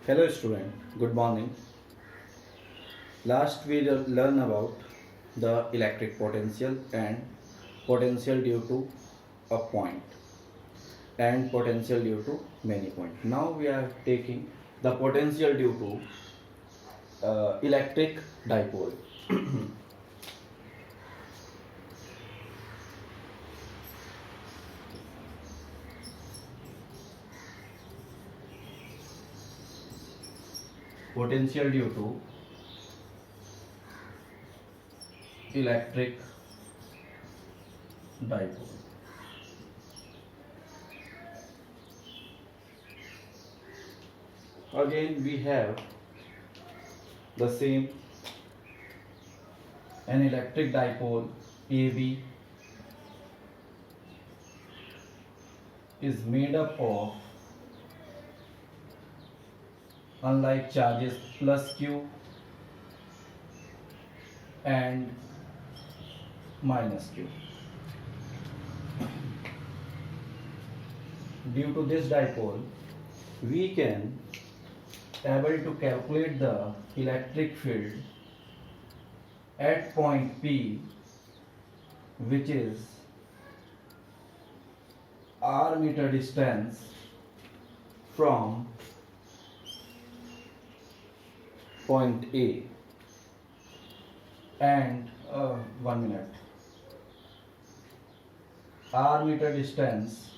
Hello student, good morning. Last we learn about the electric potential and potential due to a point and potential due to many points. Now we are taking the potential due to electric dipole. Potential due to electric dipole. Again we have the same, an electric dipole AB is made up of, unlike charges, plus q and minus q. Due to this dipole, we can able to calculate the electric field at point P, which is r meter distance from point A, and 1 minute, r meter distance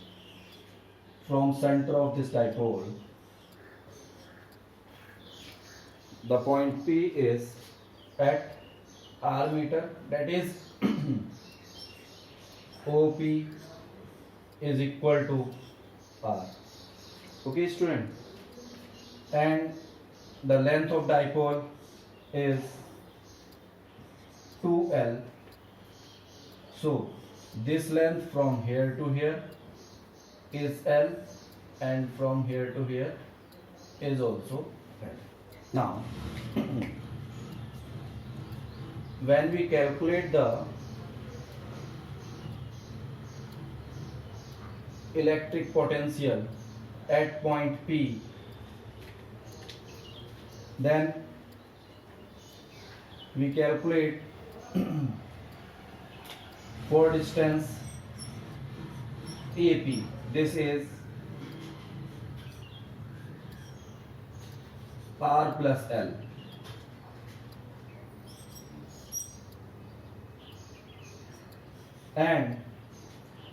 from center of this dipole. The point P is at r meter, that is OP is equal to r. Okay student, and the length of dipole is 2L. So this length from here to here is L, and from here to here is also L. Now when we calculate the electric potential at point P, then we calculate for distance AP. This is R plus L. And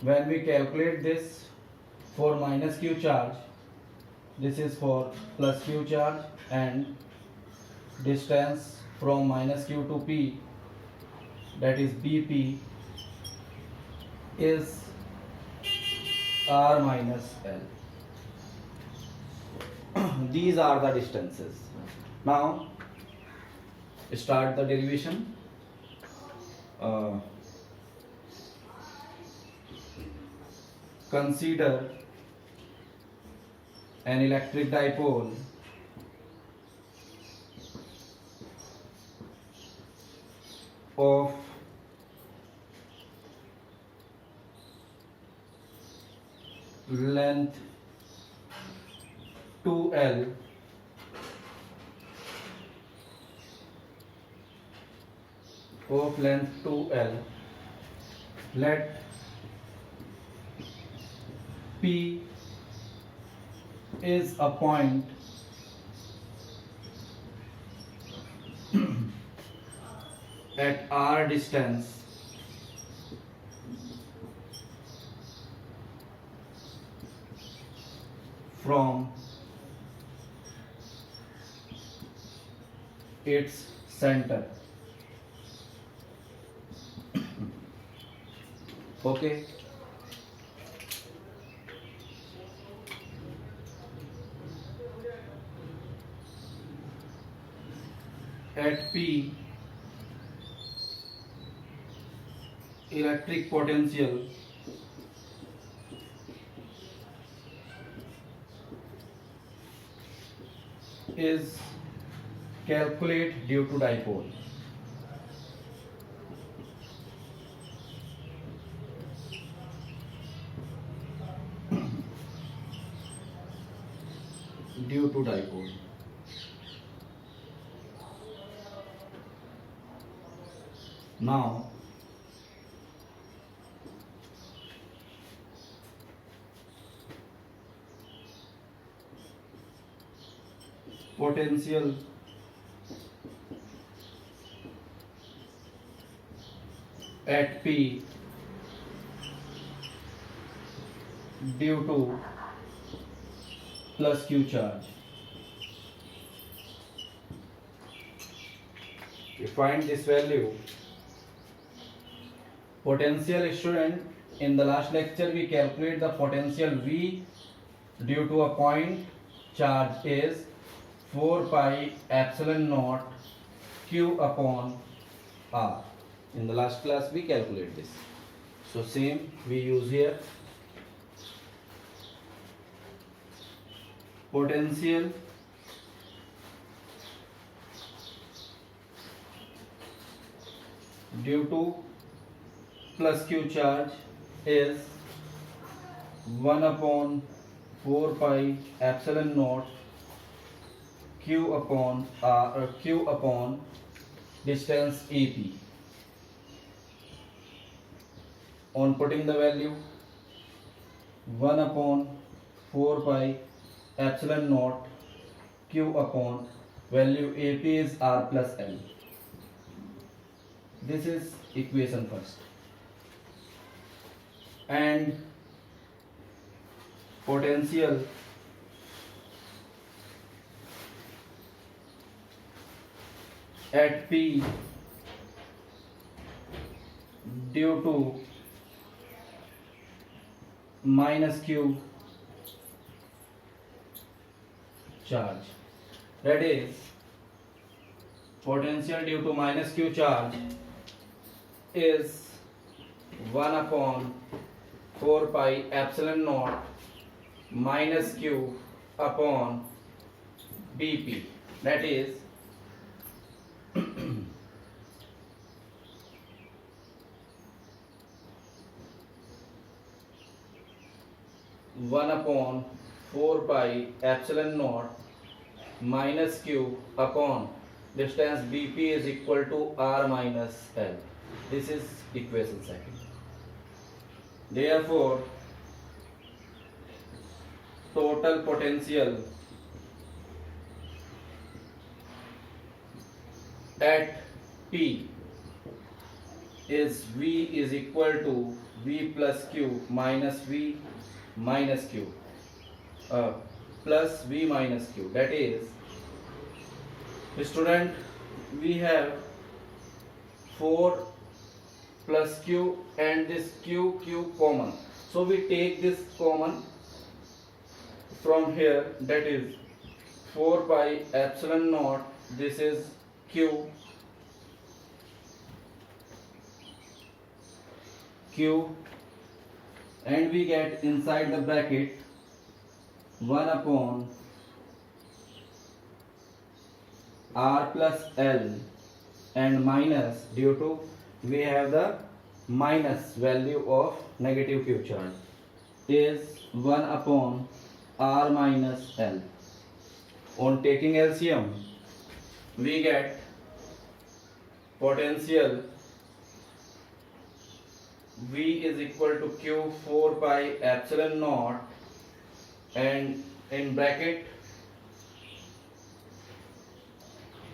when we calculate this for minus q charge, this is for plus q charge, and distance from minus q to P, that is BP, is R minus L. These are the distances. Now start the derivation. Consider an electric dipole of length 2L let P is a point at r distance from its center. Okay. At P, electric potential is calculated due to dipole. Due to dipole. Now potential at P due to plus Q charge. You find this value. Potential, student, in the last lecture we calculate the potential V due to a point charge is 4 pi epsilon naught Q upon R. In the last class we calculate this. So same we use here. Potential due to plus Q charge is 1 upon 4 pi epsilon naught Q upon R, or Q upon distance AP. On putting the value 1 upon 4 pi epsilon naught Q upon value AP is R plus L. This is equation first. And potential at P due to minus Q charge, that is potential due to minus Q charge is 1 upon 4 pi epsilon naught minus Q upon dP, that is 1 upon 4 pi epsilon naught minus Q upon distance dP is equal to R minus L. This is equation second. Therefore, total potential at P is V is equal to V plus Q minus V minus Q plus V minus Q. That is, student, we have 4 plus Q and this Q common. So we take this common from here, that is 4 pi epsilon naught, this is Q and we get inside the bracket 1 upon R plus L and minus, due to we have the minus value of negative Q charge, is 1 upon R minus L. On taking LCM, we get potential V is equal to Q 4 pi epsilon naught and in bracket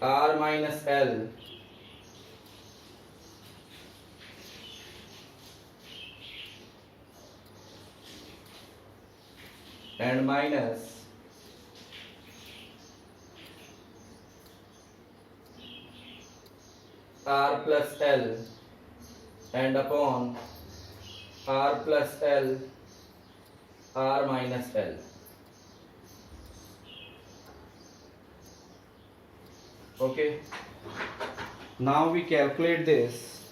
R minus L and minus R plus L and upon R plus L R minus L. Okay, now we calculate this.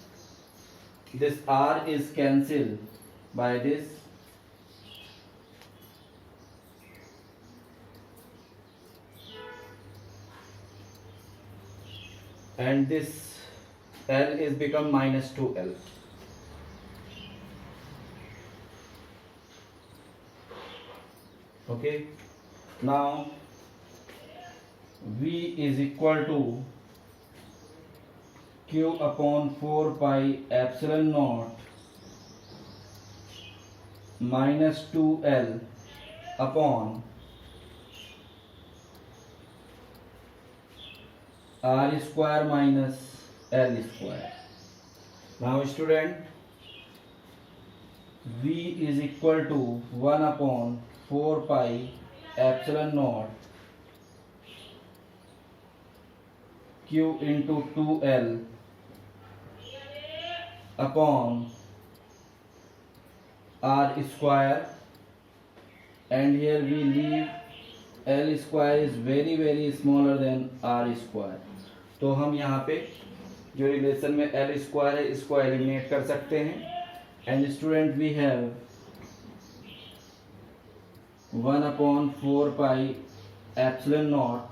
This R is cancelled by this, and this L is become minus 2L. Okay, now V is equal to q upon 4 pi epsilon naught minus 2l upon r square minus l square. Now student, v is equal to 1 upon 4 pi epsilon naught q into 2l upon r square, and here we leave l square is very smaller than r square, तो हम यहाँ पे जो relation में l square है इसको eliminate कर सकते हैं. And student we have 1 upon 4 pi epsilon naught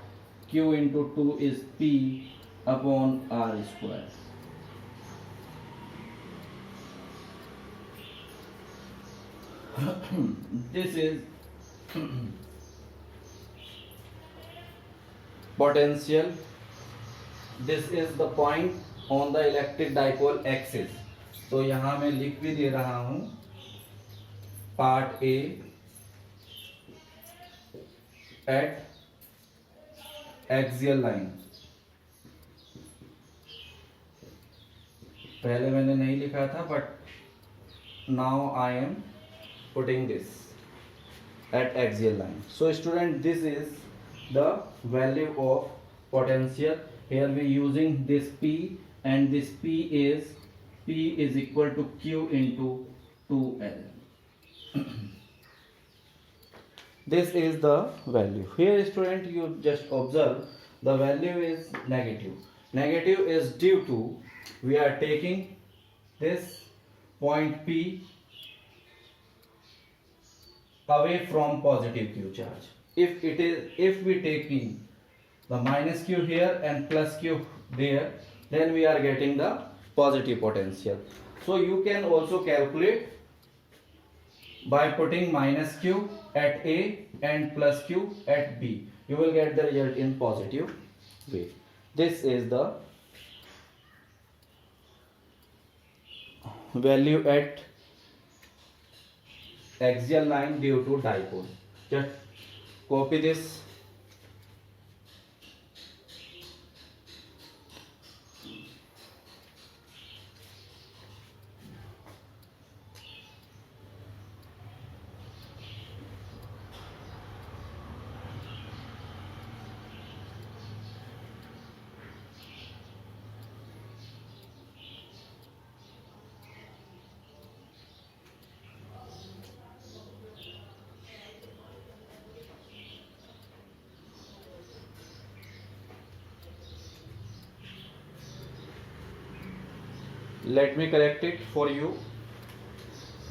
q into 2 is p upon r square. This is potential. This is the point on the electric dipole axis. तो यहाँ मैं लिख भी दे रहा हूँ part A eight axial line. पहले मैंने नहीं लिखा था, but now I am putting this at axial line. So student, this is the value of potential. Here we using this P, and this P is equal to Q into 2L. This is the value. Here student, you just observe the value is negative. Negative is due to we are taking this point P away from positive q charge. If we taking the minus q here and plus q there, then we are getting the positive potential. So you can also calculate by putting minus q at A and plus q at B. You will get the result in positive way. This is the value at axial line due to dipole. Just copy this. Let me correct it for you.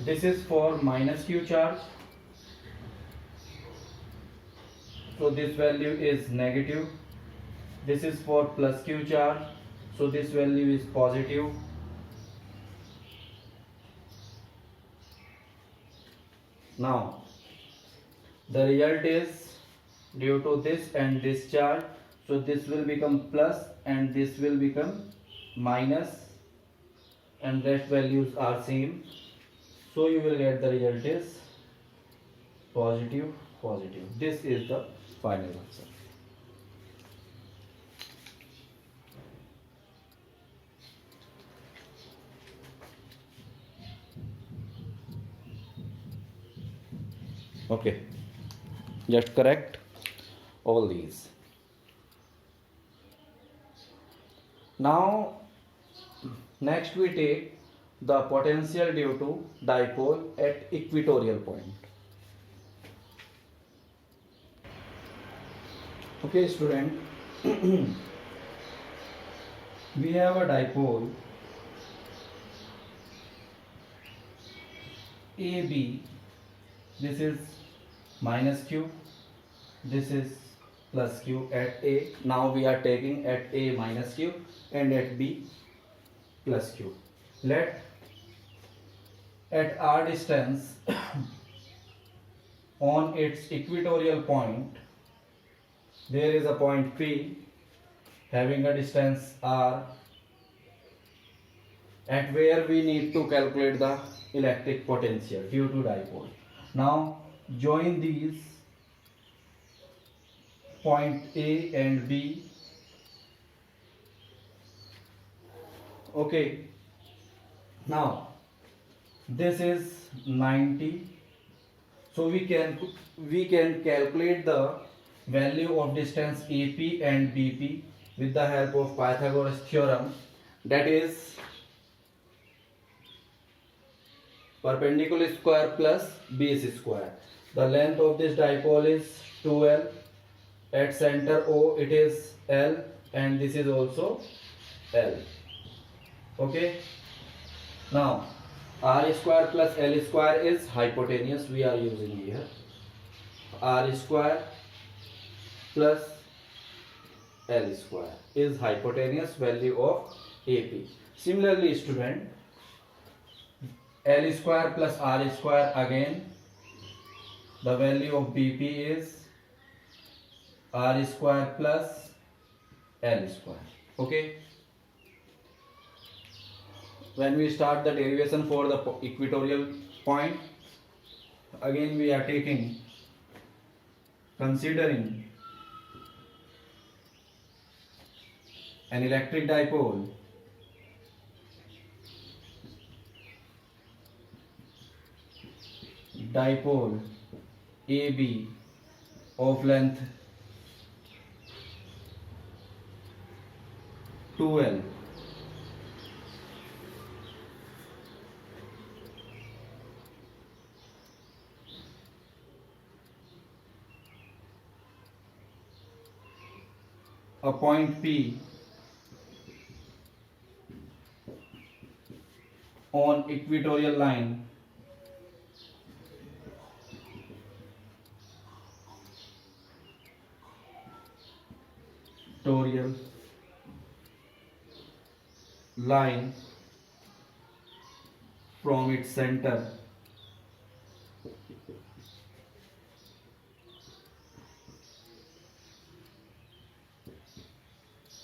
This is for minus q charge, so this value is negative. This is for plus q charge, so this value is positive. Now the result is due to this and this charge, so this will become plus and this will become minus, and rest values are same, so you will get the result is positive. This is the final answer. Okay, just correct all these. Now next we take the potential due to dipole at equatorial point. Okay student, we have a dipole AB. This is minus q, this is plus q at A. Now we are taking at A minus q and at B plus q. Let at r distance on its equatorial point there is a point P having a distance r at where we need to calculate the electric potential due to dipole. Now join these point A and B. Okay, now this is 90, so we can calculate the value of distance AP and BP with the help of Pythagoras theorem, that is perpendicular square plus base square. The length of this dipole is 2L. At center O it is L, and this is also L. Okay, now R square plus L square is hypotenuse we are using here. R square plus L square is hypotenuse value of AP. Similarly, student, L square plus R square, again the value of BP is R square plus L square. Okay, when we start the derivation for the equatorial point, again we are considering an electric dipole AB of length 2L. A point P on equatorial line from its center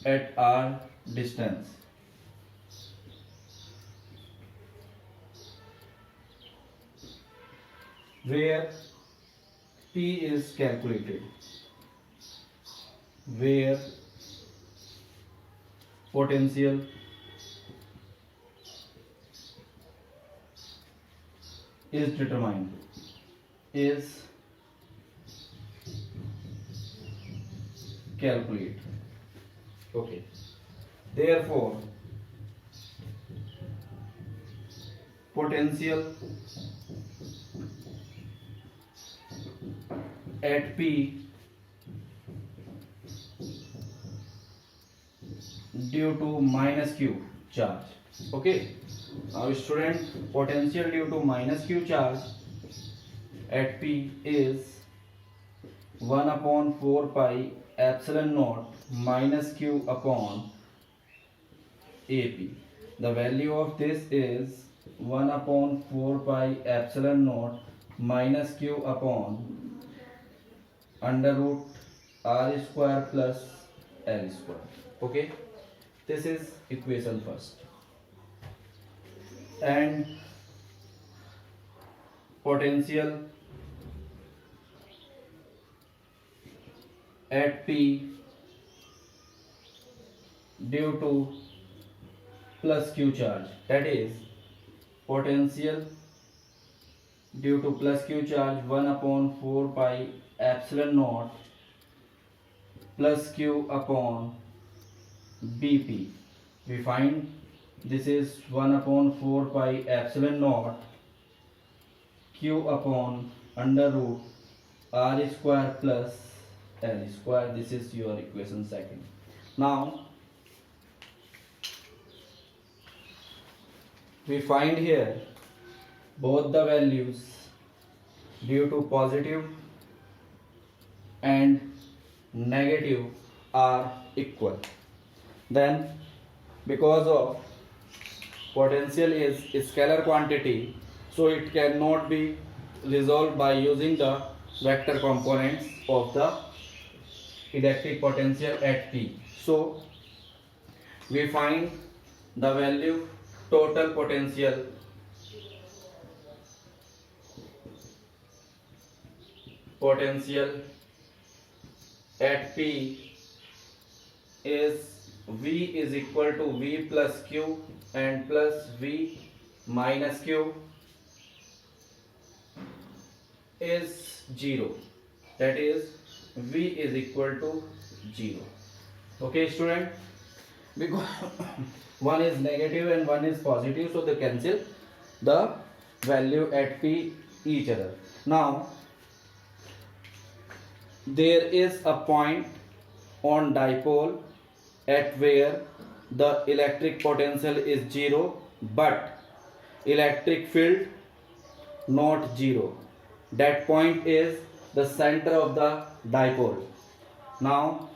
at R distance. Where P is calculated, where potential is determined, is calculated. Okay, therefore potential at P due to minus Q charge. Okay, now student, potential due to minus Q charge at P is 1 upon 4 pi epsilon naught minus Q upon AP. The value of this is 1 upon 4 pi epsilon naught minus Q upon under root R square plus L square. Okay, this is equation first. And potential at P due to plus Q charge, that is potential due to plus Q charge 1 upon 4 pi epsilon naught plus Q upon BP. We find this is 1 upon 4 pi epsilon naught Q upon under root R square plus L square. This is your equation second. Now we find here both the values due to positive and negative are equal. Then because of potential is scalar quantity, so it cannot be resolved by using the vector components of the electric potential at P. So we find the value total potential at P is V is equal to V plus Q and plus V minus Q is 0. That is V is equal to 0. Okay, student? Because one is negative and one is positive, so they cancel the value at P each other. Now there is a point on dipole at where the electric potential is 0 but electric field not 0. That point is the center of the dipole. Now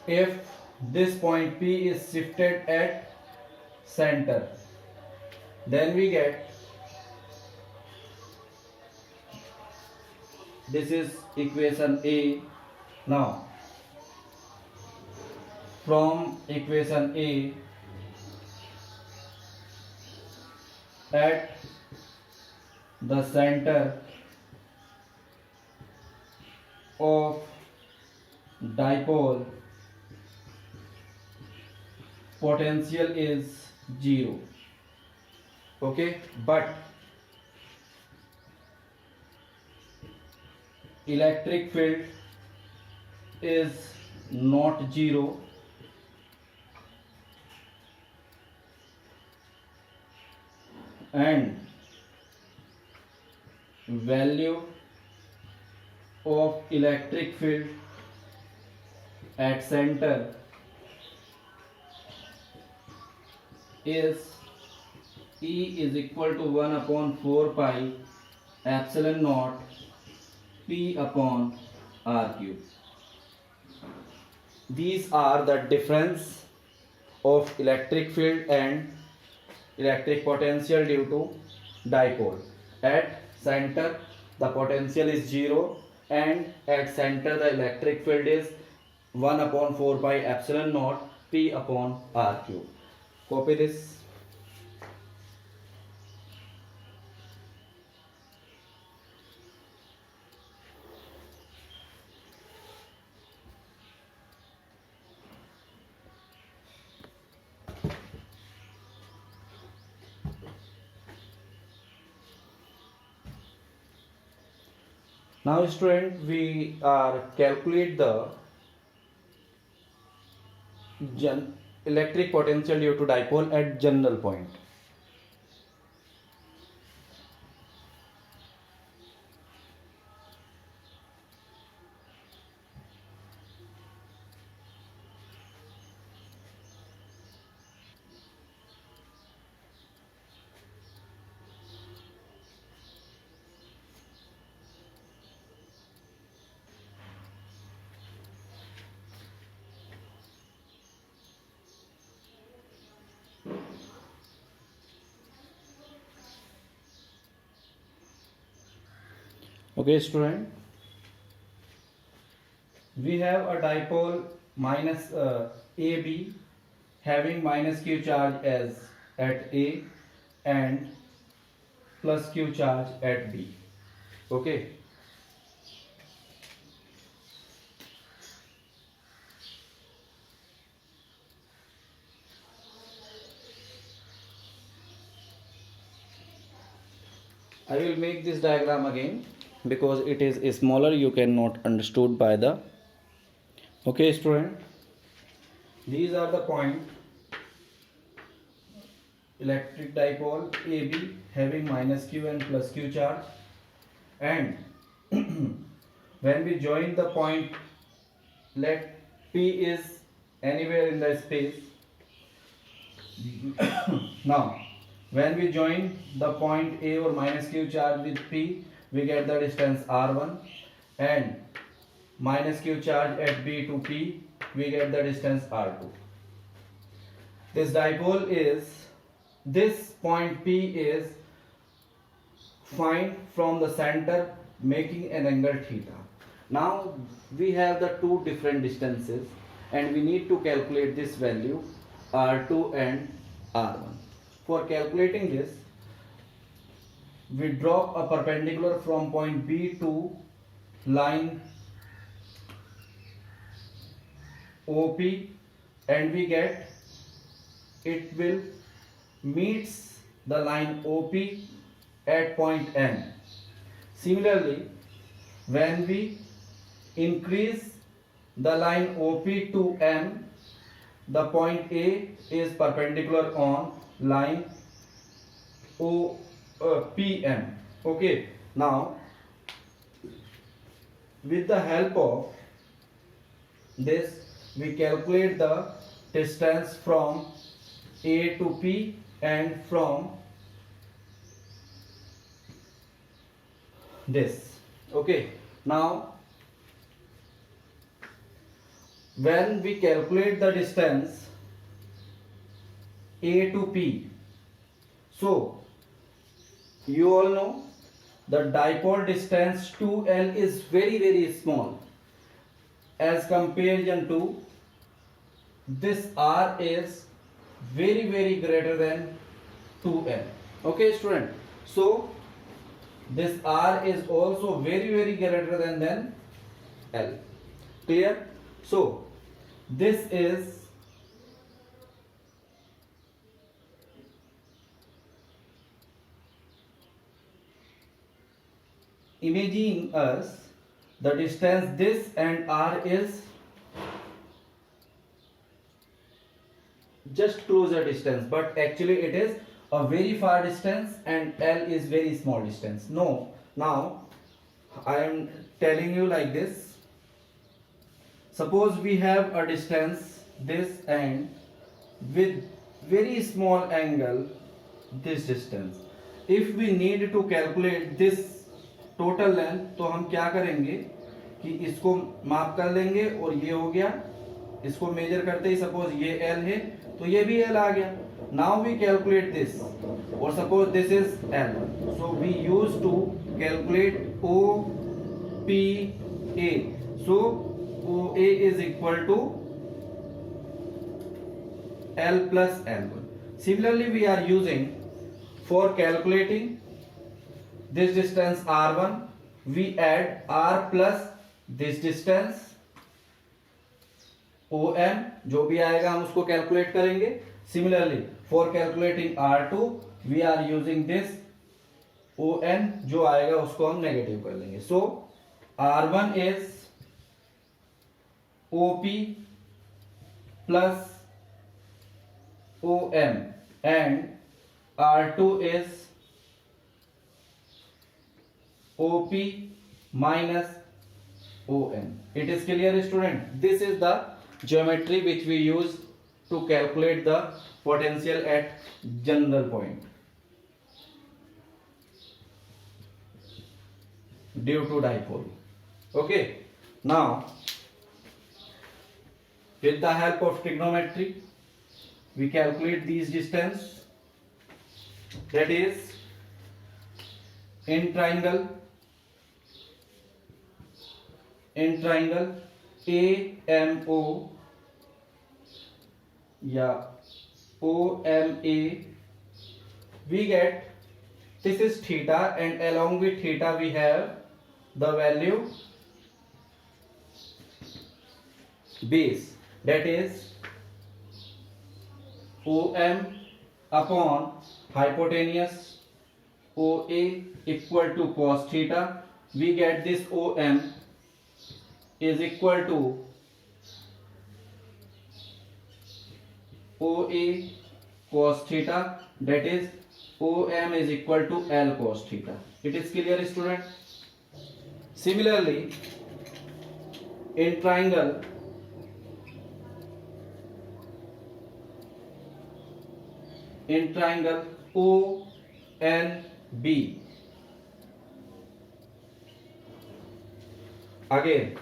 if this point P is shifted at center, then we get, this is equation A. Now from equation A, at the center of dipole potential is 0. Okay, but electric field is not 0 and value of electric field at center is E is equal to 1 upon 4 pi epsilon naught P upon R cube. These are the difference of electric field and electric potential due to dipole. At center the potential is 0 and at center the electric field is 1 upon 4 pi epsilon naught P upon R cube. Copy this. Now student, we are calculate the electric potential due to dipole at general point. Okay student, we have a dipole minus AB having minus Q charge as at A and plus Q charge at B. Okay. I will make this diagram again because it is smaller, you cannot understood by the. Okay student, these are the point electric dipole AB having minus Q and plus Q charge, and when we join the point, let P is anywhere in the space. Now when we join the point A or minus Q charge with P, we get the distance R1, and minus Q charge at B to P, we get the distance R2. This dipole is, this point P is find from the center making an angle theta. Now we have the two different distances and we need to calculate this value R2 and R1. For calculating this, we drop a perpendicular from point B to line OP, and we get it will meets the line OP at point M. Similarly, when we increase the line OP to M, the point A is perpendicular on line PM. Okay, now with the help of this, we calculate the distance from A to P and from this. Okay, now when we calculate the distance A to P, so you all know the dipole distance 2L is very small as comparison to this R is very greater than 2L. Okay student, so this R is also very greater than L. Clear? So this is imagining us the distance this and R is just closer distance, but actually it is a very far distance and L is very small distance. No, now I am telling you like this. Suppose we have a distance this and with very small angle this distance. If we need to calculate this total length, तो हम क्या करेंगे कि इसको माप कर लेंगे और ये हो गया, इसको मेजर करते ही सपोज ये L है तो ये भी L आ गया. नाउ वी कैलकुलेट दिस और suppose this is L, so we use to calculate OPA. So OA is equal to L plus L1. Similarly, we are using for calculating this distance R1, we add R plus this distance OM, जो भी आएगा हम उसको calculate करेंगे. Similarly, for calculating R2, we are using this ON, जो आएगा उसको हम नेगेटिव कर लेंगे. So R1 is OP plus OM and R2 is OP minus ON. It is clear student? This is the geometry which we use to calculate the potential at general point due to dipole. Okay, now with the help of trigonometry we calculate these distance, that is in triangle AMO या OMA, we get this is theta and along with theta we have the value base, that is OM upon hypotenuse OA equal to cos theta. We get this OM is equal to OA cos theta, that is OM is equal to L cos theta. It is clear student? Similarly, in triangle ONB, again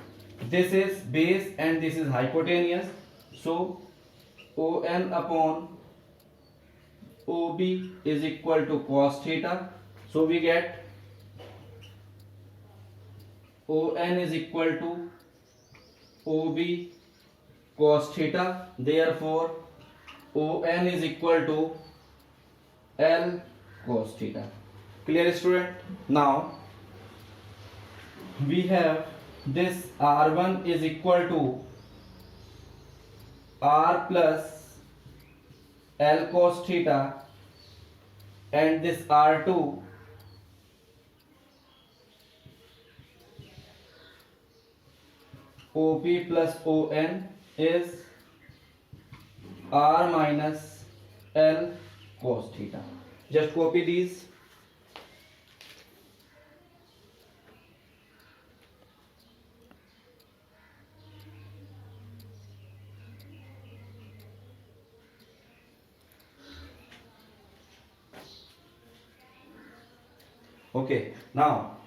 this is base and this is hypotenuse, so ON upon OB is equal to cos theta, so we get ON is equal to OB cos theta. Therefore ON is equal to L cos theta. Clear, student? Now we have this R1 is equal to R plus L cos theta, and this R2 OP plus ON is R minus L cos theta. Just copy these. Okay, now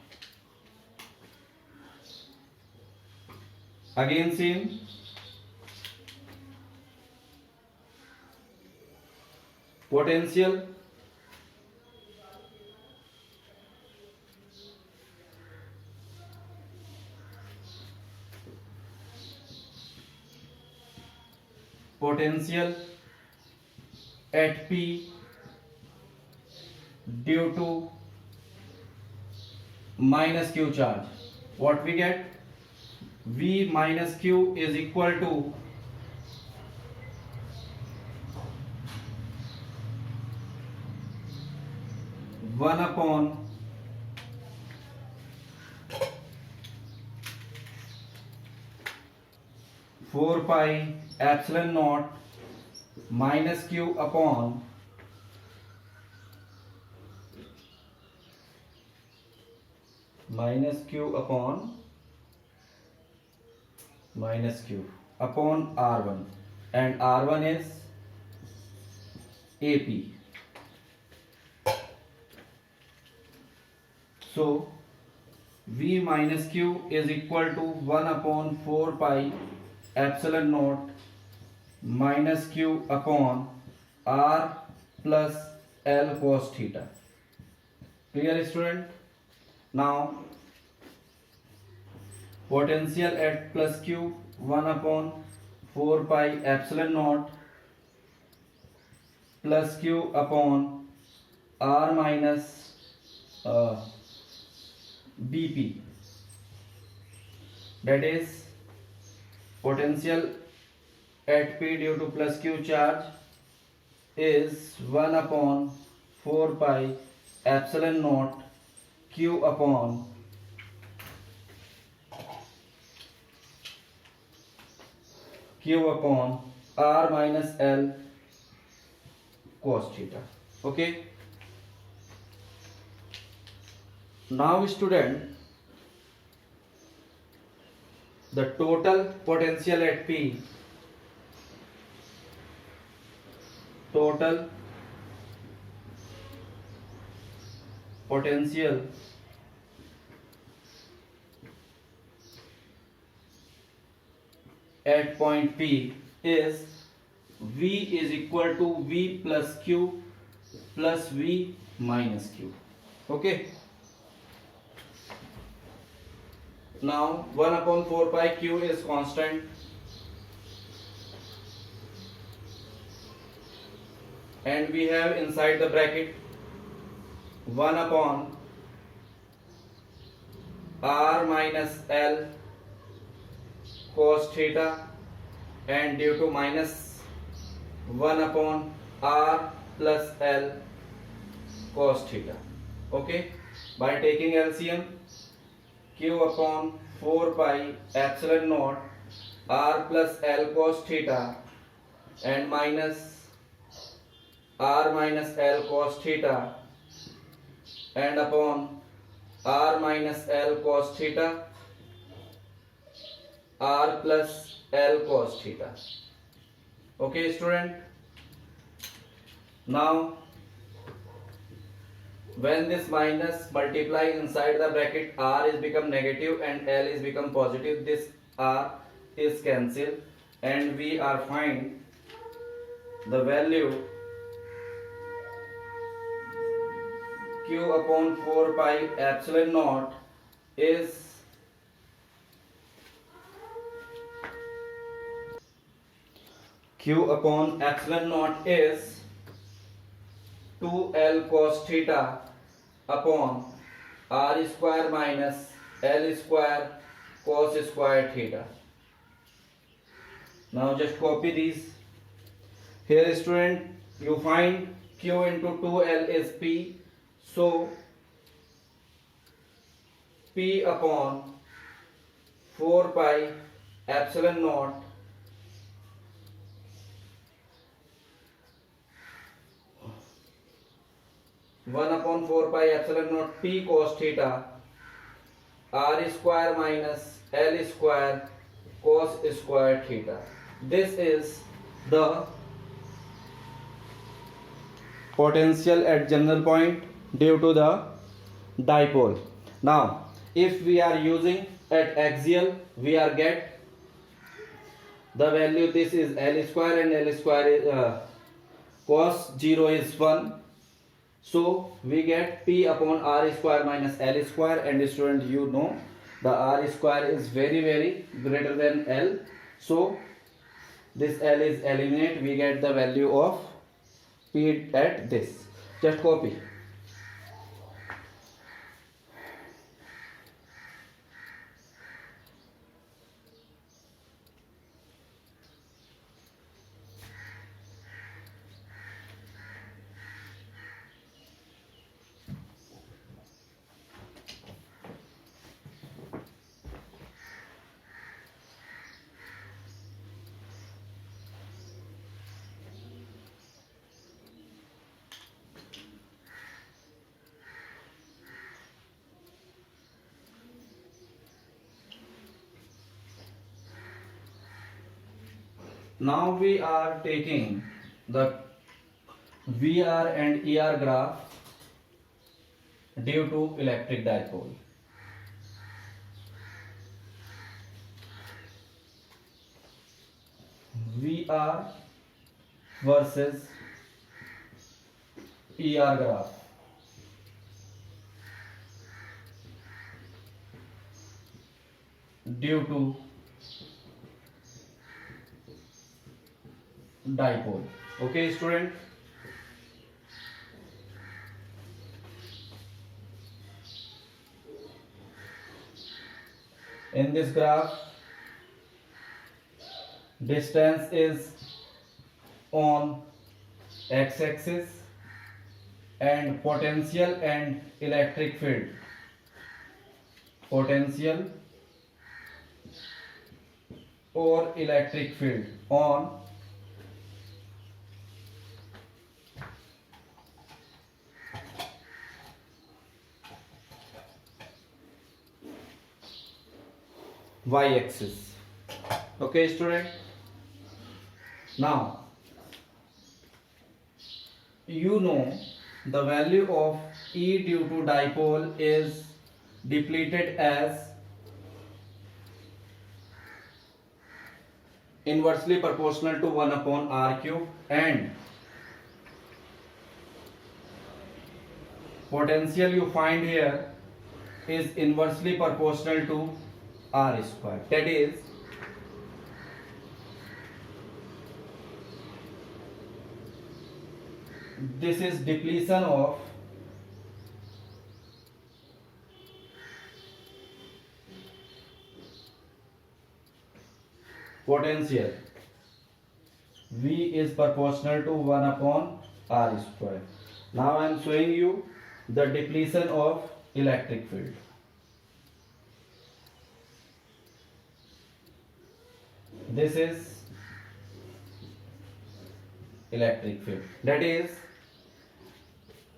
again same. Potential potential at P due to minus Q charge. What we get? V minus Q is equal to one upon four pi epsilon naught minus Q upon minus Q upon R1, and R1 is AP. So V minus Q is equal to 1 upon 4 pi epsilon naught minus Q upon R plus L cos theta. Clear, student? Now potential at plus Q 1 upon 4 pi epsilon naught plus Q upon R minus BP, that is potential at P due to plus Q charge is 1 upon 4 pi epsilon naught Q upon R minus L cos theta. Okay. Now student, the total potential at P, total potential at point P is V is equal to V plus Q plus V minus Q. Okay. Now 1 upon 4 pi Q is constant, and we have inside the bracket 1 upon R minus L cos theta, and due to minus 1 upon R plus L cos theta. Okay, by taking LCM, Q upon 4 pi epsilon naught R plus L cos theta and minus R minus L cos theta and upon R minus L cos theta R plus L cos theta. Okay, student. Now when this minus multiply inside the bracket, R is become negative and L is become positive, this R is cancelled, and we are find the value Q upon 4 pi epsilon naught is Q upon epsilon naught is 2L cos theta upon R square minus L square cos square theta. Now just copy these. Here student, you find Q into 2L is P, so P upon 4 pi epsilon naught one upon 4 pi epsilon naught P cos theta R square minus L square cos square theta. This is the potential at general point due to the dipole. Now if we are using at axial, we are get the value. This is L square and L square is, cos 0 is 1, so we get P upon R square minus L square. And student, you know the R square is very greater than L, so this L is eliminate. We get the value of P at this. Just copy. Now we are taking the VR and ER graph due to electric dipole. VR versus ER graph. Due to dipole. Okay student, in this graph distance is on x-axis and potential and electric field, potential or electric field on y-axis. Okay student, now you know the value of E due to dipole is depleted as inversely proportional to 1 upon R cube, and potential you find here is inversely proportional to R square. That is, this is depletion of potential. V is proportional to 1 upon R square. Now I am showing you the depletion of electric field. This is electric field. That is,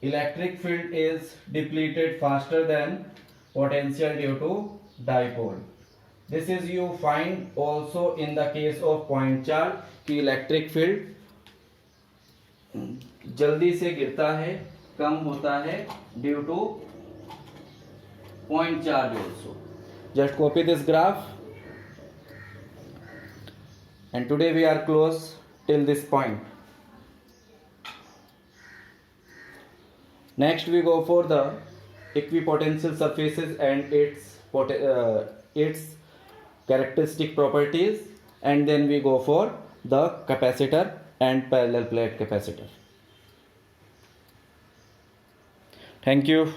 electric field is depleted faster than potential due to dipole. This is you find also in the case of point charge कि electric field जल्दी से गिरता है, कम होता है due to point charge also. Just copy this graph, and today we are close till this point. Next we go for the equipotential surfaces and its characteristic properties, and then we go for the capacitor and parallel plate capacitor. Thank you.